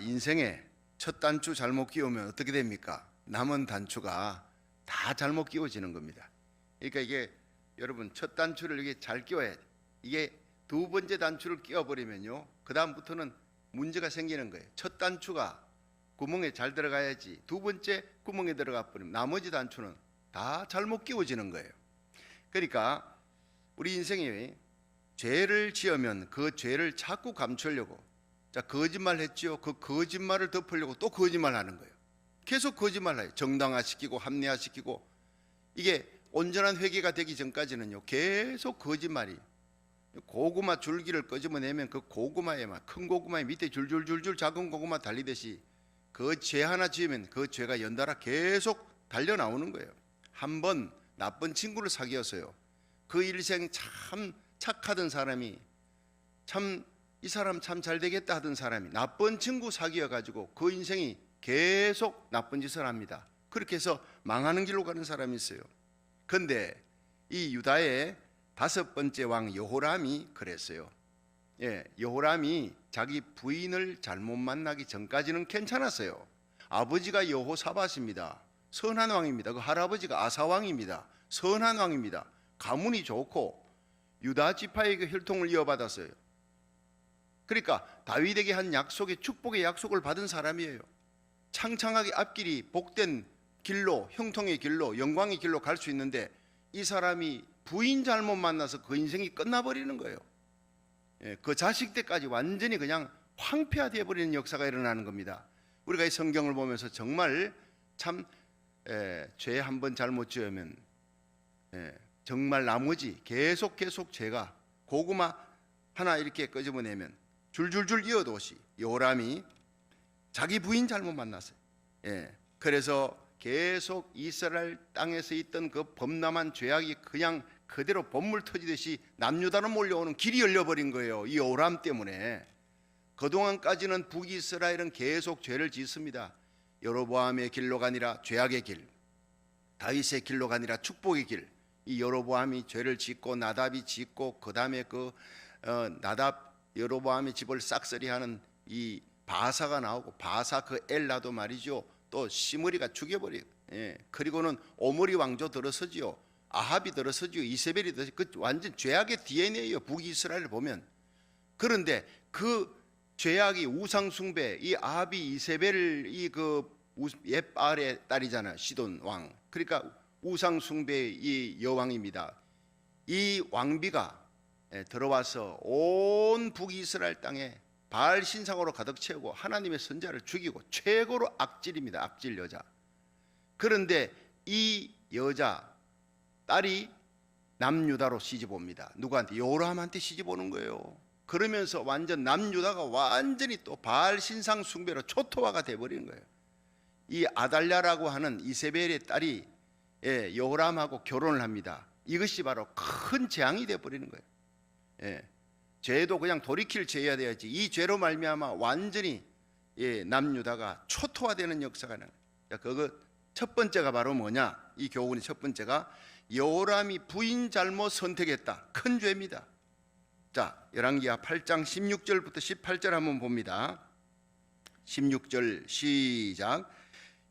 인생에 첫 단추 잘못 끼우면 어떻게 됩니까? 남은 단추가 다 잘못 끼워지는 겁니다. 그러니까 이게 여러분 첫 단추를 이게 잘 끼워야 돼. 이게 두 번째 단추를 끼워버리면요, 그 다음부터는 문제가 생기는 거예요. 첫 단추가 구멍에 잘 들어가야지 두 번째 구멍에 들어가 버리면 나머지 단추는 다 잘못 끼워지는 거예요. 그러니까 우리 인생에 죄를 지으면 그 죄를 자꾸 감추려고, 자, 거짓말 했죠. 그 거짓말을 덮으려고 또 거짓말 하는 거예요. 계속 거짓말 해요. 정당화시키고 합리화시키고. 이게 온전한 회개가 되기 전까지는요, 계속 거짓말이. 고구마 줄기를 끄집어내면 그 고구마에 막 큰 고구마에 밑에 줄줄줄줄 작은 고구마 달리듯이 그 죄 하나 지으면 그 죄가 연달아 계속 달려 나오는 거예요. 한 번 나쁜 친구를 사귀었어요. 그 일생 참 착하던 사람이, 참 이 사람 참 잘 되겠다 하던 사람이 나쁜 친구 사귀어 가지고 그 인생이 계속 나쁜 짓을 합니다. 그렇게 해서 망하는 길로 가는 사람이 있어요. 그런데 이 유다의 다섯 번째 왕 여호람이 그랬어요. 여호람이 자기 부인을 잘못 만나기 전까지는 괜찮았어요. 아버지가 여호사밧입니다. 선한 왕입니다. 그 할아버지가 아사 왕입니다. 선한 왕입니다. 가문이 좋고 유다 지파의 그 혈통을 이어받았어요. 그러니까 다윗에게 한 약속의 축복의 약속을 받은 사람이에요. 창창하게 앞길이 복된 길로, 형통의 길로, 영광의 길로 갈 수 있는데 이 사람이 부인 잘못 만나서 그 인생이 끝나버리는 거예요. 그 자식 때까지 완전히 그냥 황폐화되어 버리는 역사가 일어나는 겁니다. 우리가 이 성경을 보면서 정말 참 죄 한 번 잘못 지으면 정말 나머지 계속 죄가 고구마 하나 이렇게 끄집어내면 줄줄줄 이어도시 여호람이 자기 부인 잘못 만났어요. 그래서 계속 이스라엘 땅에서 있던 그 범람한 죄악이 그냥 그대로 번물 터지듯이 남유다로 몰려오는 길이 열려버린 거예요. 이 여호람 때문에. 그동안까지는 북이스라엘은 계속 죄를 짓습니다. 여로보암의 길로가 아니라 죄악의 길, 다윗의 길로가 아니라 축복의 길. 이 여로보암이 죄를 짓고 나답이 짓고 그 다음에 나답 여로보암의 집을 싹쓸이하는 이 바사가 나오고 바사 그 엘라도 말이죠. 또 시므리가 죽여버려요. 그리고는 오므리 왕조 들어서지요. 아합이 들어서지요. 이세벨이 들어서 그 완전 죄악의 DNA예요. 북이스라엘을 보면. 그런데 그 죄악이 우상숭배, 이 아합이 이세벨이 그 옛바알의 딸이잖아요. 시돈 왕. 그러니까 우상숭배의 이 여왕입니다. 이 왕비가 들어와서 온 북이스라엘 땅에 바알 신상으로 가득 채우고 하나님의 선자를 죽이고 최고로 악질입니다. 악질 여자. 그런데 이 여자 딸이 남유다로 시집 옵니다. 누구한테? 여호람한테 시집 오는 거예요. 그러면서 완전 남유다가 완전히 또 바알 신상 숭배로 초토화가 돼버리는 거예요. 이 아달랴라고 하는 이세벨의 딸이 여호람하고 결혼을 합니다. 이것이 바로 큰 재앙이 돼버리는 거예요. 죄도 그냥 돌이킬 죄야 돼야지 이 죄로 말미암아 완전히 남유다가 초토화되는 역사가 나요. 그거 첫 번째가 바로 뭐냐? 이 교훈의 첫 번째가 여호람이 부인 잘못 선택했다. 큰 죄입니다. 자, 열왕기하 8장 16절부터 18절 한번 봅니다. 16절 시작.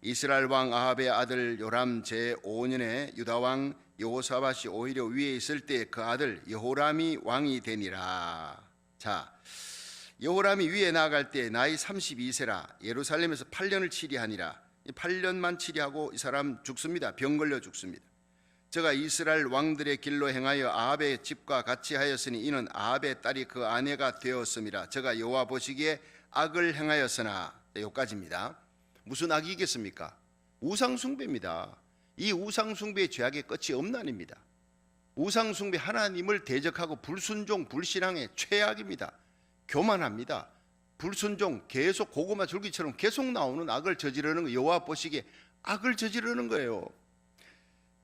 이스라엘 왕 아합의 아들 요람 제5년에 유다 왕 여호사밧이 오히려 위에 있을 때 그 아들 여호람이 왕이 되니라. 자, 여호람이 위에 나아갈 때 나이 32세라 예루살렘에서 8년을 치리하니라. 8년만 치리하고 이 사람 죽습니다. 병 걸려 죽습니다. 저가 이스라엘 왕들의 길로 행하여 아합의 집과 같이 하였으니 이는 아합의 딸이 그 아내가 되었음이라. 저가 여호와 보시기에 악을 행하였으나. 여기까지입니다. 무슨 악이겠습니까? 우상숭배입니다. 이 우상숭배의 죄악의 끝이 없나니입니다. 우상숭배, 하나님을 대적하고 불순종, 불신앙의 최악입니다. 교만합니다. 불순종, 계속 고구마 줄기처럼 계속 나오는 악을 저지르는 거, 여호와 보시기에 악을 저지르는 거예요.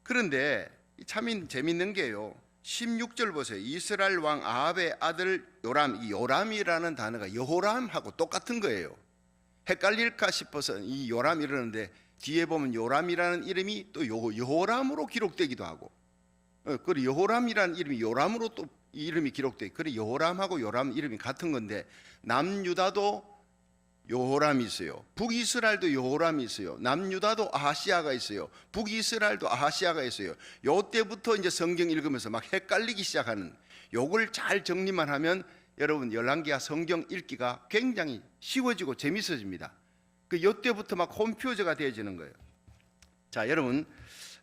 그런데 참 재밌는 게요, 16절 보세요. 이스라엘 왕 아합의 아들 요람, 이 요람이라는 단어가 여호람하고 똑같은 거예요. 헷갈릴까 싶어서 이 요람 이러는데 뒤에 보면 요람이라는 이름이 또 여호람으로 기록되기도 하고, 그리고 여호람이라는 이름이 요람으로 또 이름이 기록돼. 그래 여호람하고 요람 이름이 같은 건데 남유다도 여호람이 있어요. 북이스라엘도 여호람이 있어요. 남유다도 아하시아가 있어요. 북이스라엘도 아하시아가 있어요. 요때부터 이제 성경 읽으면서 막 헷갈리기 시작하는, 요걸 잘 정리만 하면 여러분 열왕기하 성경 읽기가 굉장히 쉬워지고 재밌어집니다. 그 요때부터 막 컴퓨터가 되어지는 거예요. 자, 여러분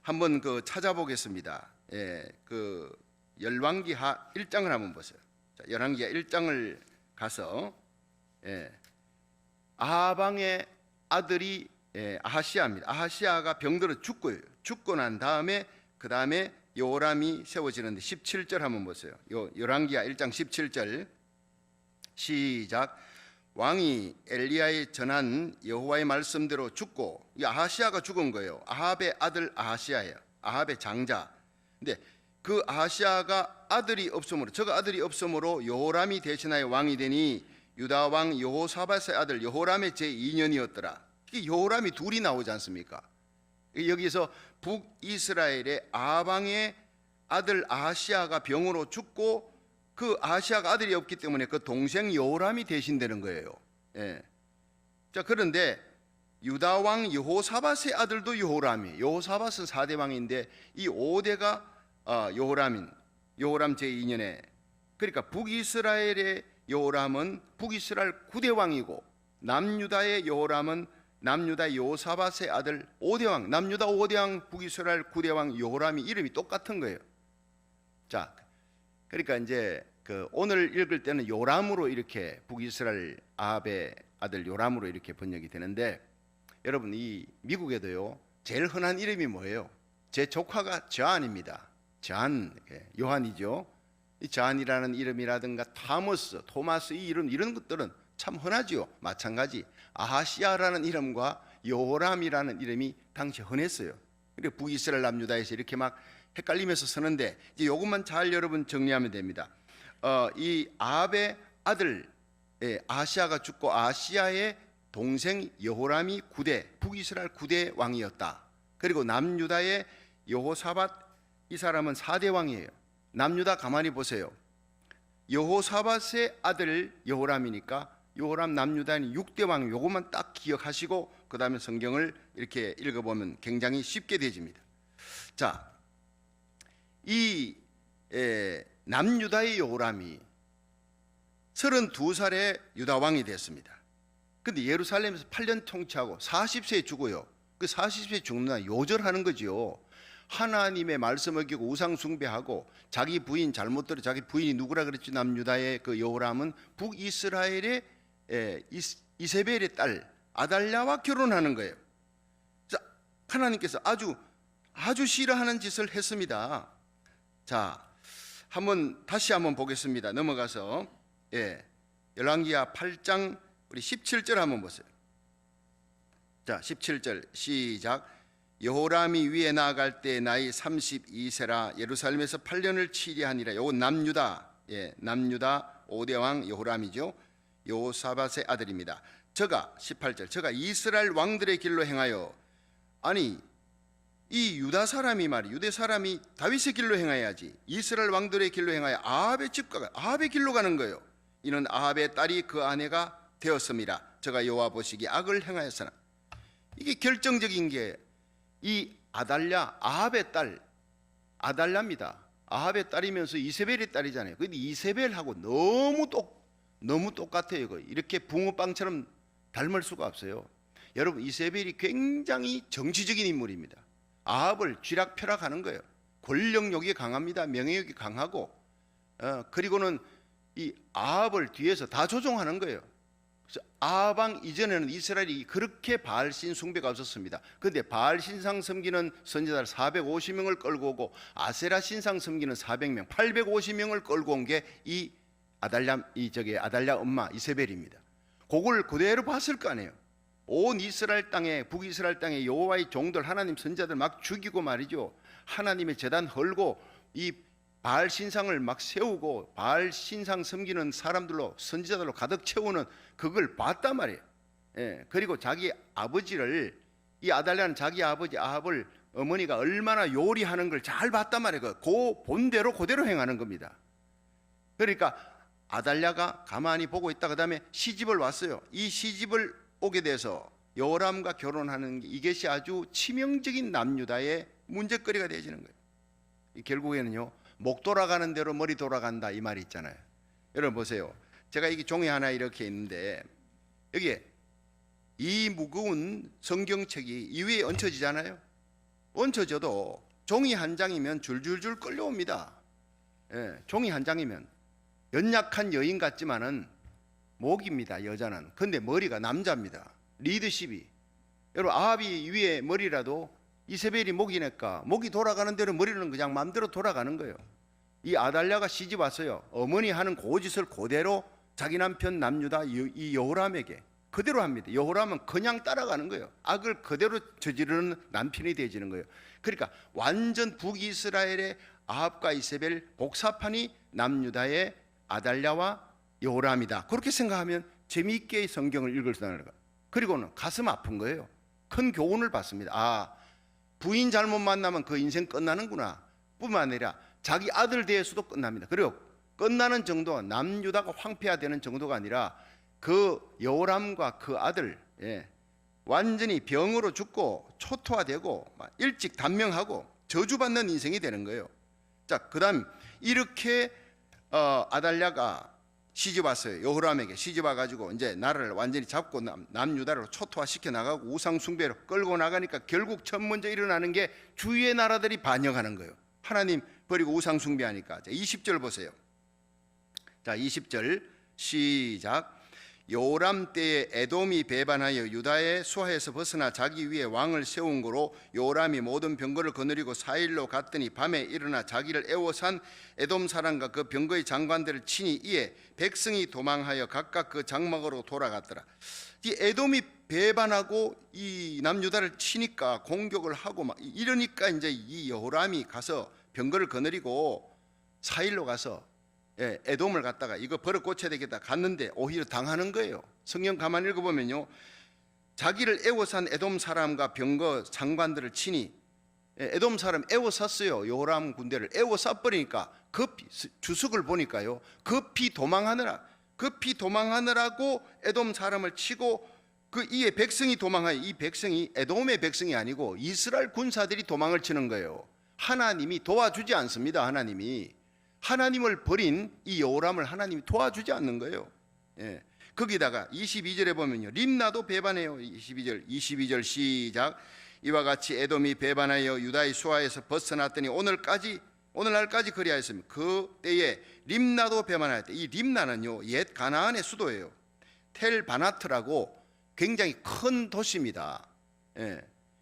한번 그 찾아보겠습니다. 예, 그 열왕기하 1장을 한번 보세요. 자, 열왕기하 1장을 가서, 예, 아하방의 아들이, 예, 아하시아입니다. 아하시아가 병들어 죽고요. 죽고 난 다음에 그 다음에 요람이 세워지는데 17절 한번 보세요. 열왕기하 1장 17절 시작. 왕이 엘리야에 전한 여호와의 말씀대로 죽고, 이 아하시아가 죽은 거예요. 아합의 아들 아하시아예요. 아합의 장자. 근데 그 아하시아가 아들이 없으므로, 저가 아들이 없으므로 여호람이 대신하여 왕이 되니 유다 왕 여호사밧의 아들 여호람의 제2년이었더라. 이게 여호람이 둘이 나오지 않습니까? 여기서 북이스라엘의 아방의 아들 아하시아가 병으로 죽고, 그 아하시아가 아들이 없기 때문에 그 동생 여호람이 대신되는 거예요. 예. 자, 그런데 유다 왕 여호사밧의 아들도 여호람이에요. 여호사밧은 4대 왕인데 이 5대가 여호람 제2년에, 그러니까 북이스라엘의 여호람은 북이스라엘 9대 왕이고, 남유다의 여호람은 남유다 여호사밧의 아들 5대 왕, 남유다 5대 왕, 북이스라엘 9대 왕 여호람이 이름이 똑같은 거예요. 자, 그러니까 이제 그 오늘 읽을 때는 요람으로 이렇게 북이스라엘 아합의 아들 요람으로 이렇게 번역이 되는데, 여러분 이 미국에도요 제일 흔한 이름이 뭐예요? 제 조카가 저한입니다. 저한, 요한이죠. 이 저한이라는 이름이라든가 토마스 이 이런 것들은 참 흔하지요. 마찬가지 아하시아라는 이름과 여호람이라는 이름이 당시 흔했어요. 그리고 북이스라엘 남유다에서 이렇게 막 헷갈리면서 쓰는데, 이제 이것만 잘 여러분 정리하면 됩니다. 이 아합의 아들, 아하시아가 죽고 아하시아의 동생 여호람이 9대 북이스라엘 9대 왕이었다. 그리고 남유다의 여호사밧, 이 사람은 4대 왕이에요. 남유다 가만히 보세요. 여호사밧의 아들 여호람이니까 여호람 남유다는 6대 왕. 요것만 딱 기억하시고 그 다음에 성경을 이렇게 읽어보면 굉장히 쉽게 되집니다. 자, 이 남유다의 여호람이 32살에 유다 왕이 됐습니다. 근데 예루살렘에서 8년 통치하고 40세에 죽어요. 그 40세에 죽는다 요절하는 거지요. 하나님의 말씀을 어기고 우상 숭배하고 자기 부인 잘못 들어, 자기 부인이 누구라 그랬지? 남유다의 그 여호람은 북이스라엘의 이세벨의 딸 아달랴와 결혼하는 거예요. 자, 하나님께서 아주 싫어하는 짓을 했습니다. 자, 다시 한번 보겠습니다. 넘어가서, 열왕기하 8장 우리 17절 한번 보세요. 자, 17절 시작. 여호람이 위에 나아갈 때 나이 32세라 예루살렘에서 8년을 치리하니라. 요건 남유다, 남유다 5대 왕 여호람이죠. 여호사밧의 아들입니다. 저가 18절, 저가 이스라엘 왕들의 길로 행하여, 아니 이 유다 사람이 말이, 유대 사람이 다윗의 길로 행해야지, 이스라엘 왕들의 길로 행하여 아합의 집과 아합의 길로 가는 거예요. 이는 아합의 딸이 그 아내가 되었습니다. 저가 여호와 보시기 악을 행하였으나. 이게 결정적인 게 이 아달랴, 아합의 딸 아달랴입니다. 아합의 딸이면서 이세벨의 딸이잖아요. 근데 이세벨하고 너무 똑같아요. 이렇게 붕어빵처럼 닮을 수가 없어요. 여러분, 이세벨이 굉장히 정치적인 인물입니다. 아합을 쥐락펴락하는 거예요. 권력욕이 강합니다. 명예욕이 강하고, 그리고는 이 아합을 뒤에서 다 조종하는 거예요. 그래서 아합 이전에는 이스라엘이 그렇게 바알신 숭배가 없었습니다. 그런데 바알 신상 섬기는 선지자를 450명을 끌고 오고 아세라 신상 섬기는 400명, 850명을 끌고 온 게 이 아달랴 엄마 이세벨입니다. 그걸 그대로 봤을 거 아니에요. 온 이스라엘 땅에, 북이스라엘 땅에 여호와의 종들, 하나님 선지자들 막 죽이고 말이죠. 하나님의 제단 헐고 이 바알 신상을 막 세우고 바알 신상 섬기는 사람들로, 선지자들로 가득 채우는 그걸 봤단 말이에요. 그리고 자기 아버지를, 이 아달랴는 자기 아버지 아합을 어머니가 얼마나 요리하는 걸 잘 봤단 말이에요. 그 본대로 그대로 행하는 겁니다. 그러니까 아달랴가 가만히 보고 있다. 그 다음에 시집을 왔어요. 이 시집을 오게 돼서 여호람과 결혼하는 게 이것이 아주 치명적인 남유다의 문제거리가 되어지는 거예요. 결국에는요, 목 돌아가는 대로 머리 돌아간다 이 말이 있잖아요. 여러분 보세요. 제가 이게 종이 하나 이렇게 있는데 여기에 이 무거운 성경책이 이 위에 얹혀지잖아요. 얹혀져도 종이 한 장이면 줄줄줄 끌려옵니다. 예, 종이 한 장이면 연약한 여인 같지만은 목입니다. 여자는. 근데 머리가 남자입니다. 리더십이. 여러분 아합이 위에 머리라도 이세벨이 목이니까 목이 돌아가는 대로 머리는 그냥 마음대로 돌아가는 거예요. 이 아달랴가 시집 왔어요. 어머니 하는 고짓을 그대로 자기 남편 남유다 이 여호람에게 그대로 합니다. 여호람은 그냥 따라가는 거예요. 악을 그대로 저지르는 남편이 되어지는 거예요. 그러니까 완전 북이스라엘의 아합과 이세벨 복사판이 남유다의 아달랴와 여호람이다. 그렇게 생각하면 재미있게 성경을 읽을 수 있는 거예요. 그리고는 가슴 아픈 거예요. 큰 교훈을 받습니다. 아, 부인 잘못 만나면 그 인생 끝나는구나 뿐만 아니라 자기 아들 대해서도 끝납니다. 그리고 끝나는 정도가 남유다가 황폐화되는 정도가 아니라 그 여호람과 그 아들 완전히 병으로 죽고 초토화되고 일찍 단명하고 저주받는 인생이 되는 거예요. 자, 그다음 이렇게 아달랴가 시집 왔어요. 여호람에게 시집 와가지고 이제 나라를 완전히 잡고 남유다로 초토화시켜 나가고 우상 숭배로 끌고 나가니까 결국 첫 먼저 일어나는 게 주위의 나라들이 반역하는 거예요. 하나님 버리고 우상 숭배하니까. 자, 20절 보세요. 자, 20절 시작. 여호람 때에 에돔이 배반하여 유다의 수하에서 벗어나 자기 위에 왕을 세운 거로 여호람이 모든 병거를 거느리고 4일로 갔더니 밤에 일어나 자기를 애워싼 에돔 사람과 그 병거의 장관들을 치니 이에 백성이 도망하여 각각 그 장막으로 돌아갔더라. 이 에돔이 배반하고 이 남유다를 치니까 공격을 하고 막 이러니까 이제 이 여호람이 가서 병거를 거느리고 4일로 가서 에돔을 갔다가 이거 버릇 고쳐야 되겠다 갔는데 오히려 당하는 거예요. 성경 가만히 읽어보면요, 자기를 애워싼 에돔 사람과 병거 장관들을 치니 에돔 사람 애워쌌어요. 여호람 군대를 애워싸버리니까 급히 주석을 보니까요, 급히 도망하느라고 에돔 사람을 치고 그 이에 백성이 도망하여 이 백성이 에돔의 백성이 아니고 이스라엘 군사들이 도망을 치는 거예요. 하나님이 도와주지 않습니다. 하나님을 버린 이 여호람을 하나님이 도와주지 않는 거예요. 거기다가 22절에 보면요, 림나도 배반해요. 22절 시작. 이와 같이 에돔이 배반하여 유다의 수하에서 벗어났더니 오늘날까지 그리하였으며 그 때에 림나도 배반하였다. 이 림나는요, 옛 가나안의 수도예요. 텔 바나트라고 굉장히 큰 도시입니다.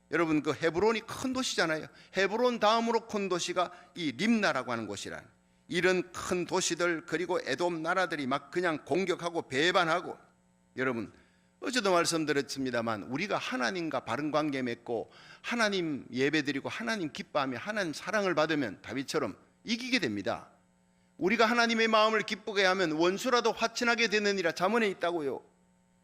여러분 그 헤브론이 큰 도시잖아요. 헤브론 다음으로 큰 도시가 이 림나라고 하는 곳이라. 이런 큰 도시들 그리고 에돔 나라들이 막 그냥 공격하고 배반하고, 여러분 어제도 말씀드렸습니다만 우리가 하나님과 바른 관계 맺고 하나님 예배드리고 하나님 기뻐하며 하나님 사랑을 받으면 다윗처럼 이기게 됩니다. 우리가 하나님의 마음을 기쁘게 하면 원수라도 화친하게 되느니라 잠언에 있다고요.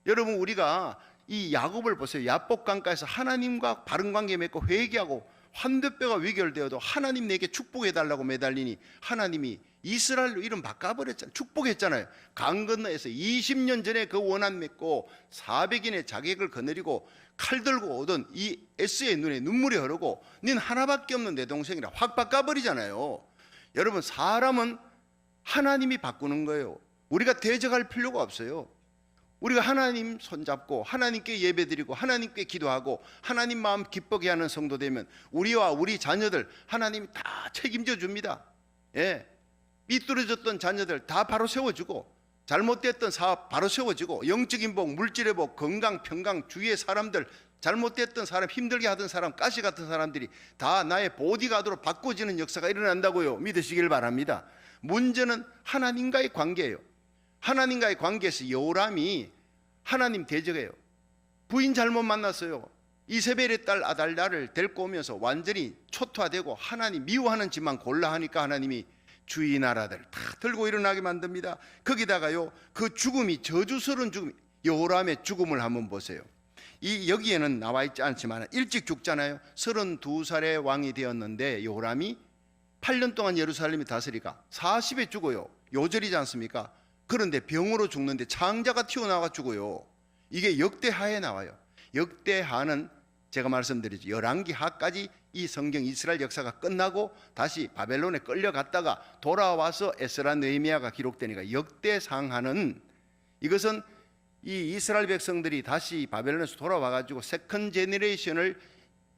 여러분 우리가 이 야곱을 보세요. 야복 강가에서 하나님과 바른 관계 맺고 회개하고 환대뼈가 위결되어도 하나님 내게 축복해달라고 매달리니 하나님이 이스라엘로 이름 바꿔버렸잖아요. 축복했잖아요. 강 건너에서 20년 전에 그 원한 맺고 400인의 자객을 거느리고 칼 들고 오던 이 에스의 눈에 눈물이 흐르고 닌 하나밖에 없는 내 동생이라 확 바꿔버리잖아요. 여러분 사람은 하나님이 바꾸는 거예요. 우리가 대적할 필요가 없어요. 우리가 하나님 손잡고 하나님께 예배드리고 하나님께 기도하고 하나님 마음 기쁘게 하는 성도 되면 우리와 우리 자녀들 하나님이 다 책임져 줍니다. 삐뚤어졌던 자녀들 다 바로 세워주고 잘못됐던 사업 바로 세워지고 영적인 복, 물질의 복, 건강, 평강, 주위의 사람들 잘못됐던 사람, 힘들게 하던 사람, 가시 같은 사람들이 다 나의 보디가드로 바꿔지는 역사가 일어난다고요. 믿으시길 바랍니다. 문제는 하나님과의 관계예요. 하나님과의 관계에서 여호람이 하나님 대적해요. 부인 잘못 만났어요. 이세벨의 딸 아달랴를 데리고 오면서 완전히 초토화되고 하나님 미워하는 집만 골라 하니까 하나님이 주위 나라들 다 들고 일어나게 만듭니다. 거기다가요 그 죽음이 저주스러운 죽음, 여호람의 죽음을 한번 보세요. 이 여기에는 나와 있지 않지만 일찍 죽잖아요. 32살의 왕이 되었는데 여호람이 8년 동안 예루살렘이 다스리가 40에 죽어요. 요절이지 않습니까? 그런데 병으로 죽는데 창자가 튀어나와 죽어요. 이게 역대하에 나와요. 역대하는 제가 말씀드렸죠. 열왕기하까지 이 성경 이스라엘 역사가 끝나고 다시 바벨론에 끌려갔다가 돌아와서 에스라 느헤미야가 기록되니까 역대상하는, 이것은 이 이스라엘 백성들이 다시 바벨론에서 돌아와 가지고 세컨 제너레이션을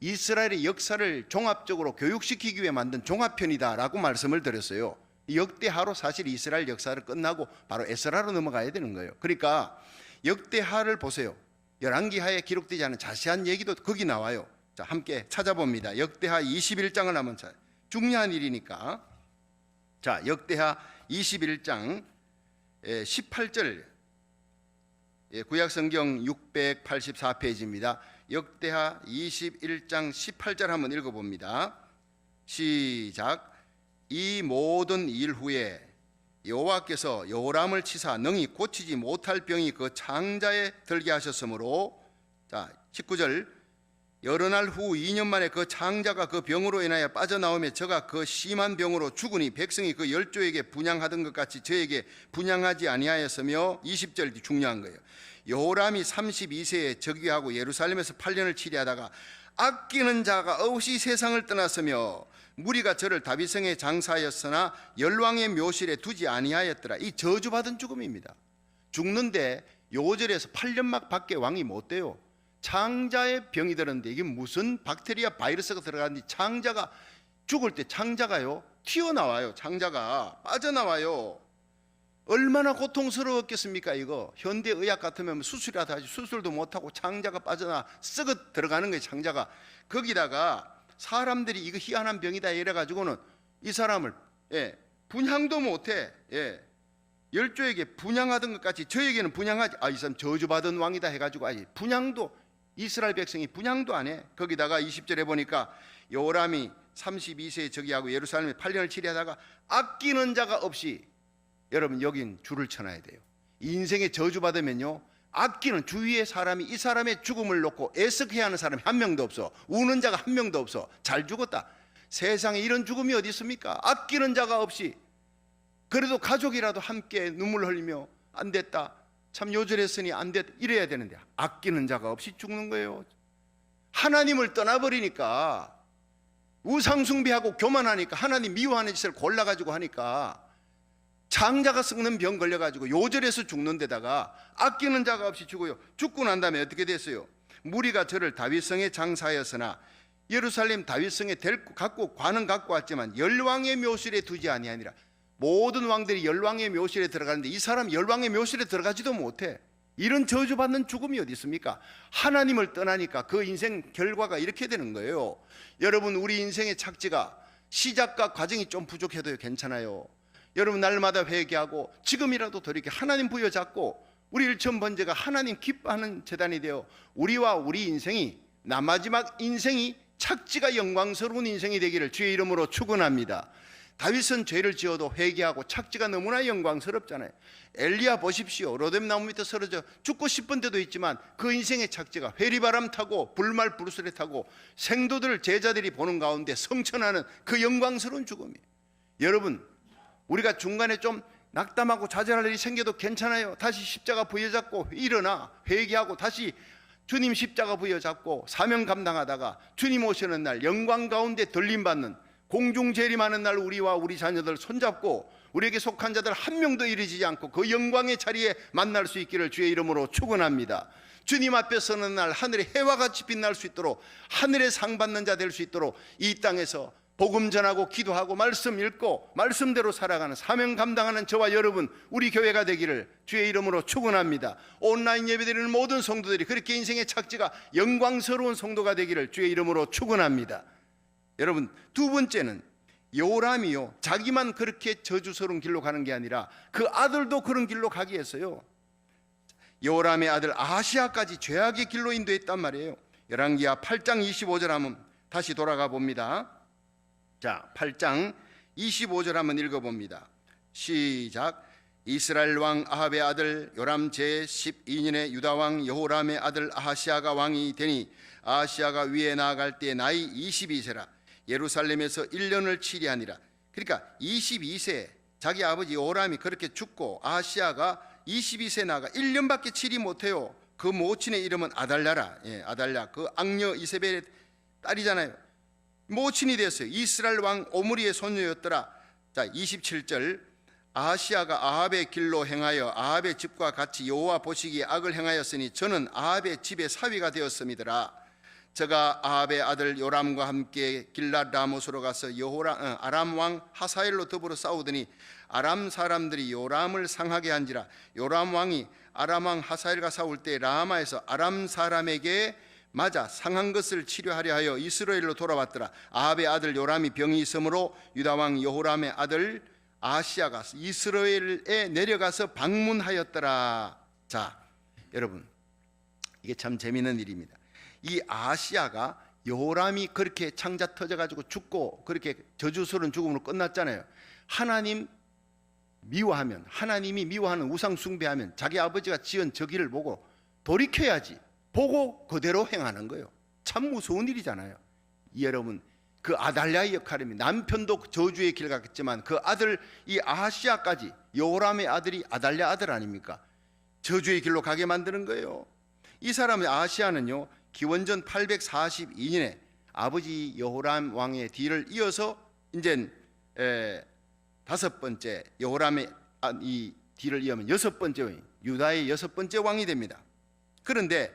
이스라엘의 역사를 종합적으로 교육시키기 위해 만든 종합편이다라고 말씀을 드렸어요. 역대하로 사실 이스라엘 역사를 끝나고 바로 에스라로 넘어가야 되는 거예요. 그러니까 역대하를 보세요. 열왕기하에 기록되지 않은 자세한 얘기도 거기 나와요. 자, 함께 찾아봅니다. 역대하 21장을 한번 중요한 일이니까. 자, 역대하 21장 18절, 구약성경 684페이지입니다. 역대하 21장 18절 한번 읽어봅니다. 시작. 이 모든 일 후에 여호와께서 여호람을 치사 능히 고치지 못할 병이 그 창자에 들게 하셨으므로, 자 19절, 여러 날 후 2년 만에 그 창자가 그 병으로 인하여 빠져나오며 저가 그 심한 병으로 죽으니 백성이 그 열조에게 분향하던 것 같이 저에게 분향하지 아니하였으며, 20절 중요한 거예요. 여호람이 32세에 즉위하고 예루살렘에서 8년을 치리하다가 아끼는 자가 없이 세상을 떠났으며 무리가 저를 다윗성에 장사하였으나 열왕의 묘실에 두지 아니하였더라. 이 저주받은 죽음입니다. 죽는데 요절에서 8년막 밖에 왕이 못 돼요. 창자에 병이 들었는데 이게 무슨 박테리아 바이러스가 들어갔는지 창자가 죽을 때 창자가요 튀어나와요. 창자가 빠져나와요. 얼마나 고통스러웠겠습니까? 이거 현대의학 같으면 수술이라도 하지 수술도 못하고 창자가 빠져나 썩어 들어가는 거예요. 창자가. 거기다가 사람들이 이거 희한한 병이다 이래가지고는 이 사람을 분향도 못해. 열조에게 분향하던 것 같이 저에게는 분향하지, 이 사람 저주받은 왕이다 해가지고 분향도, 이스라엘 백성이 분향도 안 해. 거기다가 20절에 보니까 여호람이 32세에 즉위하고 예루살렘에 8년을 치리하다가 아끼는 자가 없이, 여러분 여긴 줄을 쳐놔야 돼요. 인생에 저주받으면요 아끼는 주위의 사람이 이 사람의 죽음을 놓고 애석해야 하는 사람이 한 명도 없어. 우는 자가 한 명도 없어. 잘 죽었다. 세상에 이런 죽음이 어디 있습니까? 아끼는 자가 없이. 그래도 가족이라도 함께 눈물 흘리며 안 됐다, 참 요절했으니 안 됐다 이래야 되는데 아끼는 자가 없이 죽는 거예요. 하나님을 떠나버리니까, 우상숭배하고 교만하니까, 하나님 미워하는 짓을 골라가지고 하니까 창자가 썩는 병 걸려가지고 요절해서 죽는 데다가 아끼는 자가 없이 죽어요. 죽고 난 다음에 어떻게 됐어요? 무리가 저를 다윗성에 장사하였으나, 예루살렘 다윗성에 갖고 관은 갖고 왔지만 열왕의 묘실에 두지 아니하니라. 모든 왕들이 열왕의 묘실에 들어가는데 이 사람 열왕의 묘실에 들어가지도 못해. 이런 저주받는 죽음이 어디 있습니까? 하나님을 떠나니까 그 인생 결과가 이렇게 되는 거예요. 여러분, 우리 인생의 착지가 시작과 과정이 좀 부족해도 괜찮아요. 여러분, 날마다 회개하고 지금이라도 돌이켜 하나님 부여잡고 우리 일천번제가 하나님 기뻐하는 재단이 되어 우리와 우리 인생이, 나 마지막 인생이 착지가 영광스러운 인생이 되기를 주의 이름으로 축원합니다. 다윗은 죄를 지어도 회개하고 착지가 너무나 영광스럽잖아요. 엘리야 보십시오. 로뎀나무 밑에 쓰러져 죽고 싶은 데도 있지만 그 인생의 착지가 회리바람 타고 불말 불수레 타고 생도들 제자들이 보는 가운데 성천하는 그 영광스러운 죽음이에요. 여러분, 우리가 중간에 좀 낙담하고 좌절할 일이 생겨도 괜찮아요. 다시 십자가 부여잡고 일어나 회개하고 다시 주님 십자가 부여잡고 사명 감당하다가 주님 오시는 날 영광 가운데 들림받는, 공중 재림하는 날 우리와 우리 자녀들 손잡고 우리에게 속한 자들 한 명도 이르지 않고 그 영광의 자리에 만날 수 있기를 주의 이름으로 축원합니다. 주님 앞에 서는 날 하늘의 해와 같이 빛날 수 있도록, 하늘의 상 받는 자 될 수 있도록 이 땅에서 복음 전하고 기도하고 말씀 읽고 말씀대로 살아가는 사명 감당하는 저와 여러분, 우리 교회가 되기를 주의 이름으로 축원합니다. 온라인 예배드리는 모든 성도들이 그렇게 인생의 착지가 영광스러운 성도가 되기를 주의 이름으로 축원합니다. 여러분, 두 번째는 요람이요, 자기만 그렇게 저주스러운 길로 가는 게 아니라 그 아들도 그런 길로 가게 했어요. 요람의 아들 아하시아까지 죄악의 길로 인도했단 말이에요. 열왕기하 8장 25절 한번 다시 돌아가 봅니다. 자, 8장 25절 한번 읽어봅니다. 시작. 이스라엘 왕 아합의 아들 요람 제12년에 유다왕 여호람의 아들 아하시아가 왕이 되니 아하시아가 위에 나아갈 때 나이 22세라 예루살렘에서 1년을 치리하니라. 그러니까 22세 자기 아버지 요람이 그렇게 죽고 아하시야가 22세 나가 1년밖에 치리 못해요. 그 모친의 이름은 아달랴라. 아달랴 그 악녀 이세벨의 딸이잖아요. 모친이 됐어요. 이스라엘 왕 오므리의 손녀였더라. 자, 27절. 아하시야가 아합의 길로 행하여 아합의 집과 같이 여호와 보시기에 악을 행하였으니 저는 아합의 집의 사위가 되었음이더라. 저가 아합의 아들 요람과 함께 길랏 라못으로 가서 아람 왕 하사엘로 더불어 싸우더니 아람 사람들이 요람을 상하게 한지라. 요람 왕이 아람 왕 하사엘과 싸울 때 라마에서 아람 사람에게 맞아 상한 것을 치료하려 하여 이스라엘로 돌아왔더라. 아합의 아들 요람이 병이 있으므로 유다 왕 여호람의 아들 아하시야가 이스라엘에 내려가서 방문하였더라. 자, 여러분, 이게 참 재미있는 일입니다. 이 아하시야가 여호람이 그렇게 창자 터져가지고 죽고 그렇게 저주스러운 죽음으로 끝났잖아요. 하나님 미워하면, 하나님이 미워하는 우상 숭배하면 자기 아버지가 지은 저기를 보고 돌이켜야지, 보고 그대로 행하는 거예요. 참 무서운 일이잖아요. 여러분, 그 아달랴의 역할입니다. 남편도 저주의 길 갔지만 그 아들 이 아하시야까지, 여호람의 아들이 아달랴 아들 아닙니까? 저주의 길로 가게 만드는 거예요. 이 사람의 아하시야는요, 기원전 842년에 아버지 여호람 왕의 뒤를 이어서 이제 다섯 번째, 여호람의 이 뒤를 이으면 여섯 번째 왕, 유다의 여섯 번째 왕이 됩니다. 그런데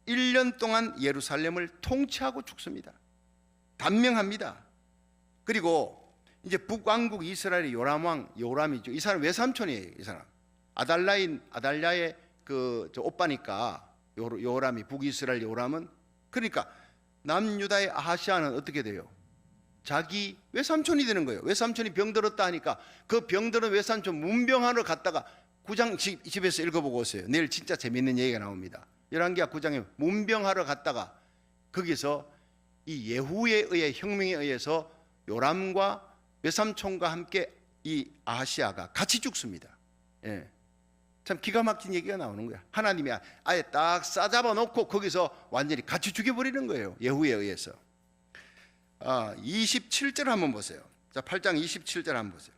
1년 동안 예루살렘을 통치하고 죽습니다. 단명합니다. 그리고 이제 북왕국 이스라엘의 요람 왕, 요람이죠. 이 사람 외삼촌이에요. 이 사람 아달랴의 그 오빠니까 요람이, 북이스라엘 요람은. 그러니까 남유다의 아하시야는 어떻게 돼요? 자기 외삼촌이 되는 거예요. 외삼촌이 병들었다 하니까 그 병들은 외삼촌 문병하러 갔다가 9장 집에서 읽어보고 오세요. 내일 진짜 재밌는 얘기가 나옵니다. 열왕기하 9장에 문병하러 갔다가 거기서 이 예후에 의해, 혁명에 의해서 요람과 외삼촌과 함께 이 아하시야가 같이 죽습니다. 참 기가 막힌 얘기가 나오는 거야. 하나님이 아예 딱 싸잡아 놓고 거기서 완전히 같이 죽여버리는 거예요. 예후에 의해서. 27절 한번 보세요. 자, 8장 27절 한번 보세요.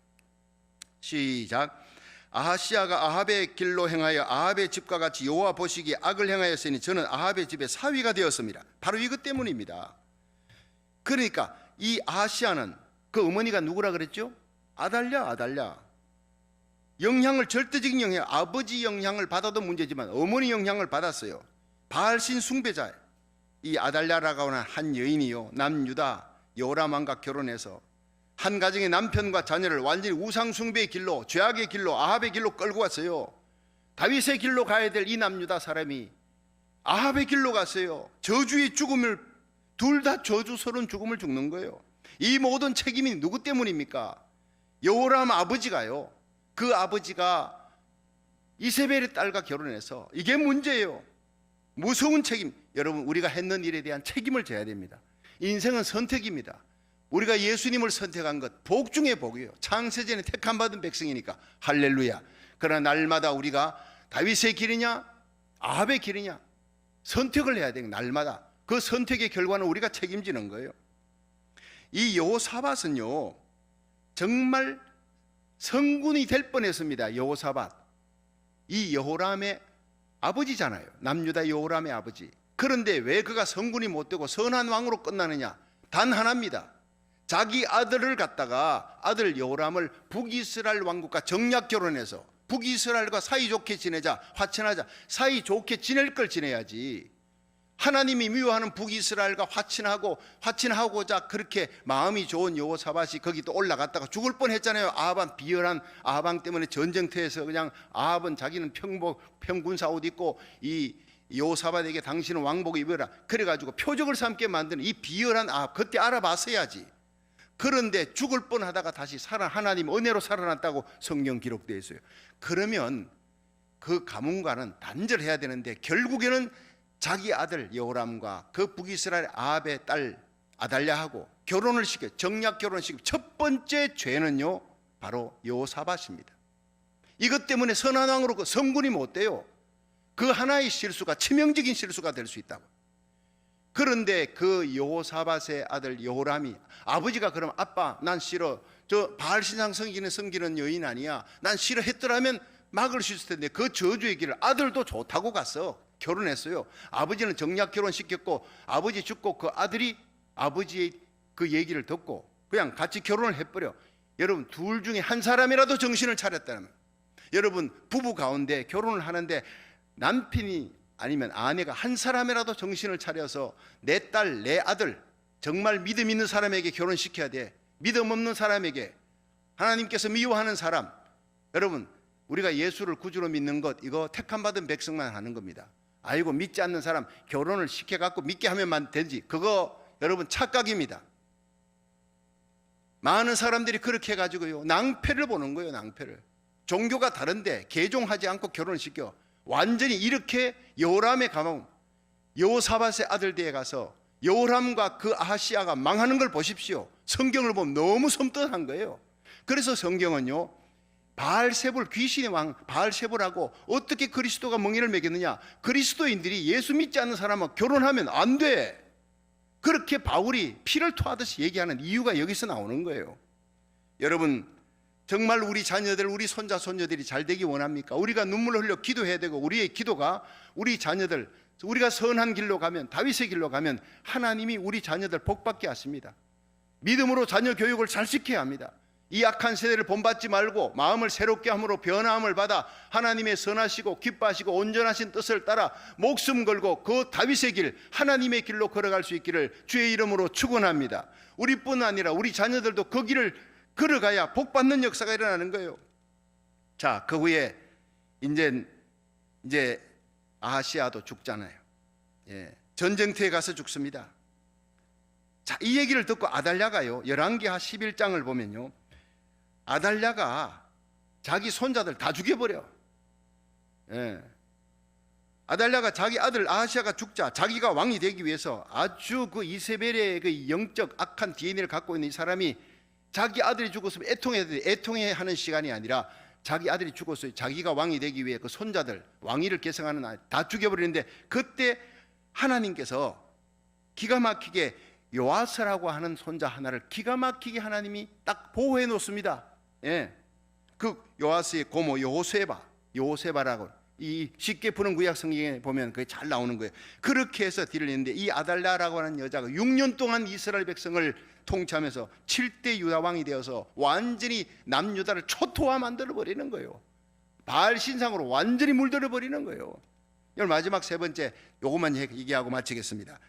시작. 아하시야가 아합의 길로 행하여 아합의 집과 같이 여호와 보시기에 악을 행하였으니 저는 아합의 집의 사위가 되었습니다. 바로 이것 때문입니다. 그러니까 이 아하시야는 그 어머니가 누구라 그랬죠? 아달랴. 영향을, 절대적인 영향, 아버지 영향을 받아도 문제지만 어머니 영향을 받았어요. 바알신 숭배자 이 아달랴라고 하는 한 여인이요, 남유다 여호람 왕과 결혼해서 한 가정의 남편과 자녀를 완전히 우상 숭배의 길로, 죄악의 길로, 아합의 길로 끌고 갔어요. 다윗의 길로 가야 될 이 남유다 사람이 아합의 길로 갔어요. 저주의 죽음을, 둘 다 저주스러운 죽음을 죽는 거예요. 이 모든 책임이 누구 때문입니까? 여호람 아버지가요. 그 아버지가 이세벨의 딸과 결혼해서, 이게 문제예요. 무서운 책임. 여러분, 우리가 했는 일에 대한 책임을 져야 됩니다. 인생은 선택입니다. 우리가 예수님을 선택한 것, 복 중에 복이에요. 창세전에 택함 받은 백성이니까 할렐루야. 그러나 날마다 우리가 다윗의 길이냐 아합의 길이냐 선택을 해야 돼요. 날마다 그 선택의 결과는 우리가 책임지는 거예요. 이 여호사밧은요 정말 성군이 될 뻔했습니다. 여호사밧, 이 여호람의 아버지잖아요. 남유다 여호람의 아버지. 그런데 왜 그가 성군이 못 되고 선한 왕으로 끝나느냐? 단 하나입니다. 자기 아들을 갖다가, 아들 여호람을 북이스라엘 왕국과 정략 결혼해서 북이스라엘과 사이좋게 지내자, 화친하자. 사이좋게 지낼 걸 지내야지. 하나님이 미워하는 북이스라엘과 화친하고자 그렇게 마음이 좋은 여호사밧이 거기 또 올라갔다가 죽을 뻔했잖아요. 아합은 비열한 아합 때문에 전쟁터에서 그냥, 아합은 자기는 평군사 옷 입고 이 여호사밧에게 당신은 왕복 입어라 그래가지고 표적을 삼게 만드는 이 비열한 아합, 그때 알아봤어야지. 그런데 죽을 뻔하다가 다시 하나님 은혜로 살아났다고 성경 기록되어 있어요. 그러면 그 가문과는 단절해야 되는데 결국에는 자기 아들 여호람과 그 북이스라엘 아합의 딸 아달랴하고 결혼을 시켜, 정략 결혼을 시켜. 첫 번째 죄는요 바로 여호사밧입니다. 이것 때문에 선한 왕으로 그 성군이 못 돼요. 그 하나의 실수가 치명적인 실수가 될 수 있다고. 그런데 그 여호사밧의 아들 여호람이, 아버지가 그럼 아빠 난 싫어, 저 바알 신상 섬기는 여인 아니야, 난 싫어 했더라면 막을 수 있을 텐데 그 저주의 길을 아들도 좋다고 갔어. 결혼했어요. 아버지는 정략 결혼시켰고 아버지 죽고 그 아들이 아버지의 그 얘기를 듣고 그냥 같이 결혼을 해버려. 여러분, 둘 중에 한 사람이라도 정신을 차렸다면, 여러분 부부 가운데 결혼을 하는데 남편이 아니면 아내가 한 사람이라도 정신을 차려서 내 딸, 내 아들 정말 믿음 있는 사람에게 결혼시켜야 돼. 믿음 없는 사람에게, 하나님께서 미워하는 사람, 여러분 우리가 예수를 구주로 믿는 것, 이거 택함받은 백성만 하는 겁니다. 아이고 믿지 않는 사람 결혼을 시켜갖고 믿게 하면 되지, 그거 여러분 착각입니다. 많은 사람들이 그렇게 해가지고요 낭패를 보는 거예요. 낭패를. 종교가 다른데 개종하지 않고 결혼을 시켜. 완전히 이렇게 여호람의 가문, 여호사밧의 아들들에 가서 여호람과 그 아하시아가 망하는 걸 보십시오. 성경을 보면 너무 섬뜩한 거예요. 그래서 성경은요 바알세불, 귀신의 왕 바알세불하고 어떻게 그리스도가 멍에를 매겼느냐, 그리스도인들이 예수 믿지 않는 사람은 결혼하면 안 돼, 그렇게 바울이 피를 토하듯이 얘기하는 이유가 여기서 나오는 거예요. 여러분 정말 우리 자녀들, 우리 손자 손녀들이 잘 되기 원합니까? 우리가 눈물을 흘려 기도해야 되고, 우리의 기도가 우리 자녀들, 우리가 선한 길로 가면, 다윗의 길로 가면 하나님이 우리 자녀들 복받게 하십니다. 믿음으로 자녀 교육을 잘 시켜야 합니다. 이 악한 세대를 본받지 말고 마음을 새롭게 함으로 변화함을 받아 하나님의 선하시고 기뻐하시고 온전하신 뜻을 따라 목숨 걸고 그 다윗의 길, 하나님의 길로 걸어갈 수 있기를 주의 이름으로 축원합니다. 우리뿐 아니라 우리 자녀들도 그 길을 걸어가야 복받는 역사가 일어나는 거예요. 자, 그 후에 이제 아하시아도 죽잖아요. 전쟁터에 가서 죽습니다. 자, 이 얘기를 듣고 아달랴가요, 열왕기하 11장을 보면요, 아달랴가 자기 손자들 다 죽여버려. 아달랴가 자기 아들 아하시아가 죽자 자기가 왕이 되기 위해서 아주 그 이세벨의 그 영적 악한 DNA를 갖고 있는 이 사람이 자기 아들이 죽었으면 애통해 하는 시간이 아니라 자기 아들이 죽었어요. 자기가 왕이 되기 위해 그 손자들, 왕위를 계승하는 아이 다 죽여버리는데, 그때 하나님께서 기가 막히게 요아스라고 하는 손자 하나를 기가 막히게 하나님이 딱 보호해 놓습니다. 그 요아스의 고모 여호세바라고, 이 쉽게 푸는 구약 성경에 보면 그게 잘 나오는 거예요. 그렇게 해서 뒤를 냈는데, 이 아달랴라고 하는 여자가 6년 동안 이스라엘 백성을 통치하면서 7대 유다 왕이 되어서 완전히 남유다를 초토화 만들어 버리는 거예요. 바알 신상으로 완전히 물들어 버리는 거예요. 오늘 마지막 세 번째 요것만 얘기하고 마치겠습니다.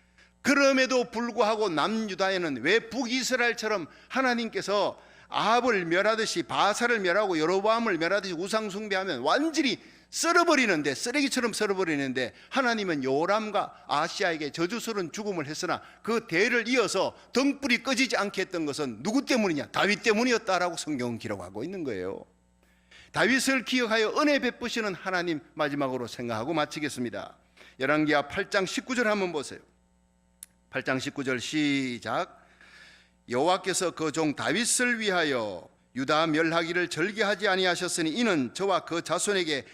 그럼에도 불구하고 남유다에는 왜 북이스라엘처럼 하나님께서 아합을 멸하듯이 바사를 멸하고 여로보암을 멸하듯이 우상 숭배하면 완전히 썰어버리는데, 쓰레기처럼 썰어버리는데, 하나님은 요람과 아하시아에게 저주스러운 죽음을 했으나 그 대를 이어서 등불이 꺼지지 않게 했던 것은 누구 때문이냐? 다윗 때문이었다라고 성경은 기록하고 있는 거예요. 다윗을 기억하여 은혜 베푸시는 하나님, 마지막으로 생각하고 마치겠습니다. 열왕기하 8장 19절 한번 보세요. 8장 19절 시작. 여호와께서 그 종 다윗을 위하여 유다 멸하기를 절개하지 아니하셨으니 이는 저와 그 자손에게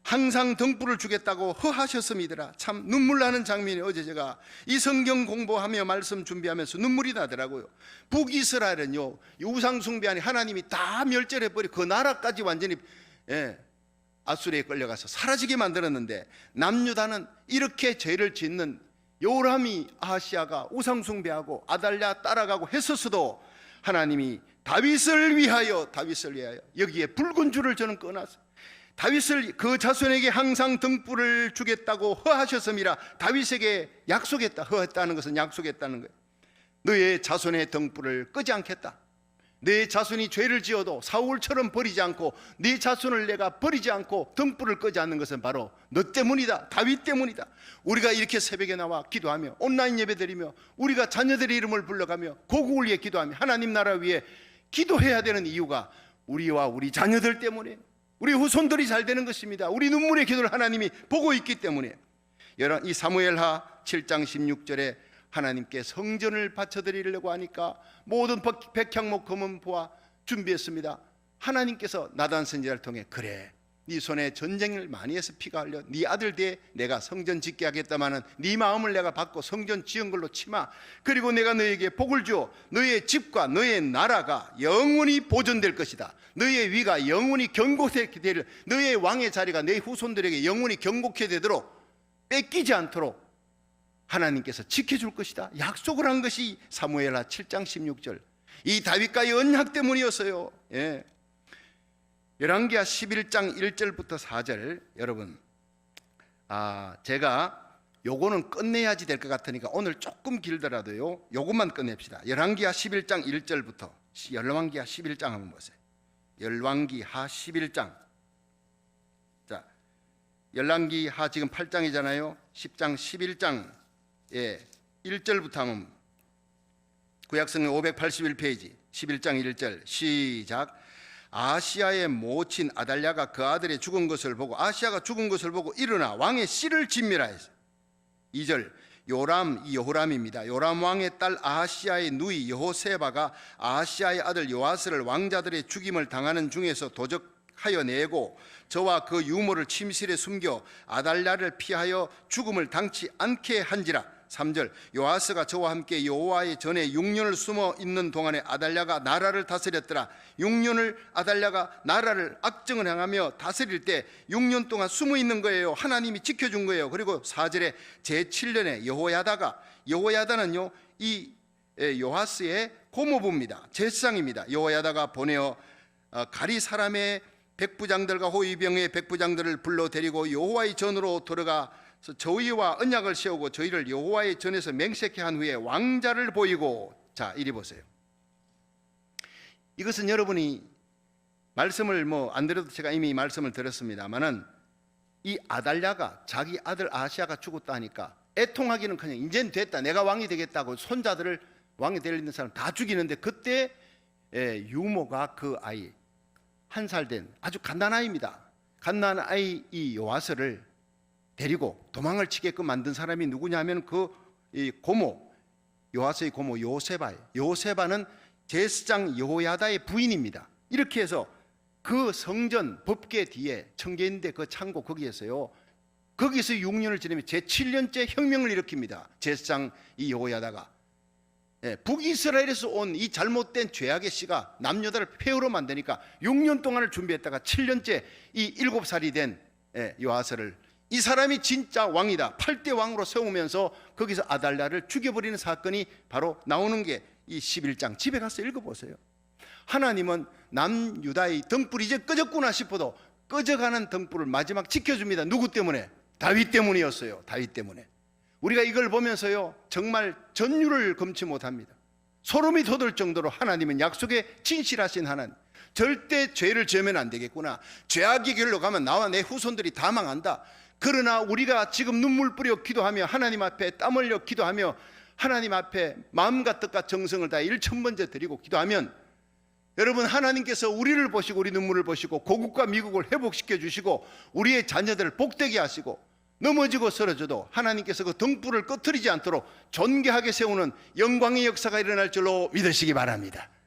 항상 등불을 주겠다고 허하셨음이더라. 참 눈물 나는 장면이, 어제 제가 이 성경 공부하며 말씀 준비하면서 눈물이 나더라고요. 북이스라엘은요 우상 숭배하니 하나님이 다 멸절해버리고 그 나라까지 완전히 아수리에 끌려가서 사라지게 만들었는데, 남유다는 이렇게 죄를 짓는 요람이 아하시아가 우상 숭배하고 아달랴 따라가고 했었어도 하나님이 다윗을 위하여 여기에 붉은 줄을 저는 꺼놨어요. 다윗을 그 자손에게 항상 등불을 주겠다고 허하셨음이라. 다윗에게 약속했다. 허했다는 것은 약속했다는 거예요. 너의 자손의 등불을 끄지 않겠다. 내 자손이 죄를 지어도 사울처럼 버리지 않고, 네 자손을 내가 버리지 않고 등불을 끄지 않는 것은 바로 너 때문이다. 다윗 때문이다. 우리가 이렇게 새벽에 나와 기도하며 온라인 예배드리며 우리가 자녀들의 이름을 불러가며 고국을 위해 기도하며 하나님 나라 위해 기도해야 되는 이유가 우리와 우리 자녀들 때문에, 우리 후손들이 잘 되는 것입니다. 우리 눈물의 기도를 하나님이 보고 있기 때문에. 이 사무엘하 7장 16절에 하나님께 성전을 바쳐드리려고 하니까 모든 백향목 검은보화 준비했습니다. 하나님께서 나단 선지자를 통해 그래 네 손에 전쟁을 많이 해서 피가 흘려 네 아들 뒤에 내가 성전 짓게 하겠다마는 네 마음을 내가 받고 성전 지은 걸로 치마. 그리고 내가 너에게 복을 주어 너의 집과 너의 나라가 영원히 보존될 것이다. 너의 위가 영원히 견고하게 되리라. 너의 왕의 자리가 내 후손들에게 영원히 견고하게 되도록 뺏기지 않도록 하나님께서 지켜줄 것이다. 약속을 한 것이 사무엘하 7장 16절. 이 다윗과의 언약 때문이었어요. 예. 열왕기하 11장 1절부터 4절. 여러분, 제가 요거는 끝내야지 될 것 같으니까 오늘 조금 길더라도요 요것만 끝냅시다. 열왕기하 11장 1절부터 열왕기하 11장 한번 보세요. 열왕기하 11장. 자, 열왕기하 지금 8장이잖아요. 10장 11장 1절부터 한번, 구약성경 581페이지 11장 1절 시작. 아시아의 모친 아달랴가 그 아들의 죽은 것을 보고, 아시아가 죽은 것을 보고 일어나 왕의 씨를 짓미라 했어요. 2절 요람, 이 여호람입니다. 요람 왕의 딸 아하시아의 누이 여호세바가 아하시아의 아들 요아스를 왕자들의 죽임을 당하는 중에서 도적하여 내고 저와 그 유모를 침실에 숨겨 아달랴를 피하여 죽음을 당치 않게 한지라. 3절 요아스가 저와 함께 여호와의 전에 6년을 숨어 있는 동안에 아달랴가 나라를 다스렸더라. 6년을 아달랴가 나라를 악정을 행하며 다스릴 때 6년 동안 숨어 있는 거예요. 하나님이 지켜준 거예요. 그리고 4절에 제7년에 여호야다는요 이 요아스의 고모부입니다. 제사장입니다. 여호야다가 보내어 가리 사람의 백부장들과 호위병의 백부장들을 불러 데리고 여호와의 전으로 들어가 저희와 언약을 세우고 저희를 여호와의 전에서 맹세케 한 후에 왕자를 보이고. 자, 이리 보세요. 이것은 여러분이 말씀을 안 들어도 제가 이미 말씀을 드렸습니다만은 이 아달랴가 자기 아들 아시아가 죽었다 하니까 애통하기는커녕 이젠 됐다, 내가 왕이 되겠다고 손자들을 왕이 될 있는 사람 다 죽이는데, 그때 유모가 그 아이 1살 된 아주 갓난 아이입니다. 갓난 아이 이 요아스를 데리고 도망을 치게끔 만든 사람이 누구냐 하면 이 고모, 요아스의 고모 요세바예요. 요세바는 제사장 여호야다의 부인입니다. 이렇게 해서 그 성전 법궤 뒤에 청계인데 그 창고 거기에서요, 거기서 6년을 지내며 제7년째 혁명을 일으킵니다. 제사장 이 여호야다가. 북이스라엘에서 온 이 잘못된 죄악의 씨가 남여자를 폐허로 만드니까 6년 동안을 준비했다가 7년째 이 7살이 된 요아스를, 이 사람이 진짜 왕이다, 8대 왕으로 세우면서 거기서 아달랴를 죽여버리는 사건이 바로 나오는 게 이 11장. 집에 가서 읽어보세요. 하나님은 남유다의 등불이 이제 꺼졌구나 싶어도 꺼져가는 등불을 마지막 지켜줍니다. 누구 때문에? 다윗 때문이었어요. 다윗 때문에. 우리가 이걸 보면서요 정말 전율을 금치 못합니다. 소름이 돋을 정도로 하나님은 약속에 진실하신 하나님, 절대 죄를 지으면 안 되겠구나, 죄악의 길로 가면 나와 내 후손들이 다 망한다. 그러나 우리가 지금 눈물 뿌려 기도하며 하나님 앞에 땀 흘려 기도하며 하나님 앞에 마음과 뜻과 정성을 다 일천번째 드리고 기도하면, 여러분, 하나님께서 우리를 보시고 우리 눈물을 보시고 고국과 미국을 회복시켜 주시고 우리의 자녀들을 복되게 하시고 넘어지고 쓰러져도 하나님께서 그 등불을 꺼트리지 않도록 존귀하게 세우는 영광의 역사가 일어날 줄로 믿으시기 바랍니다.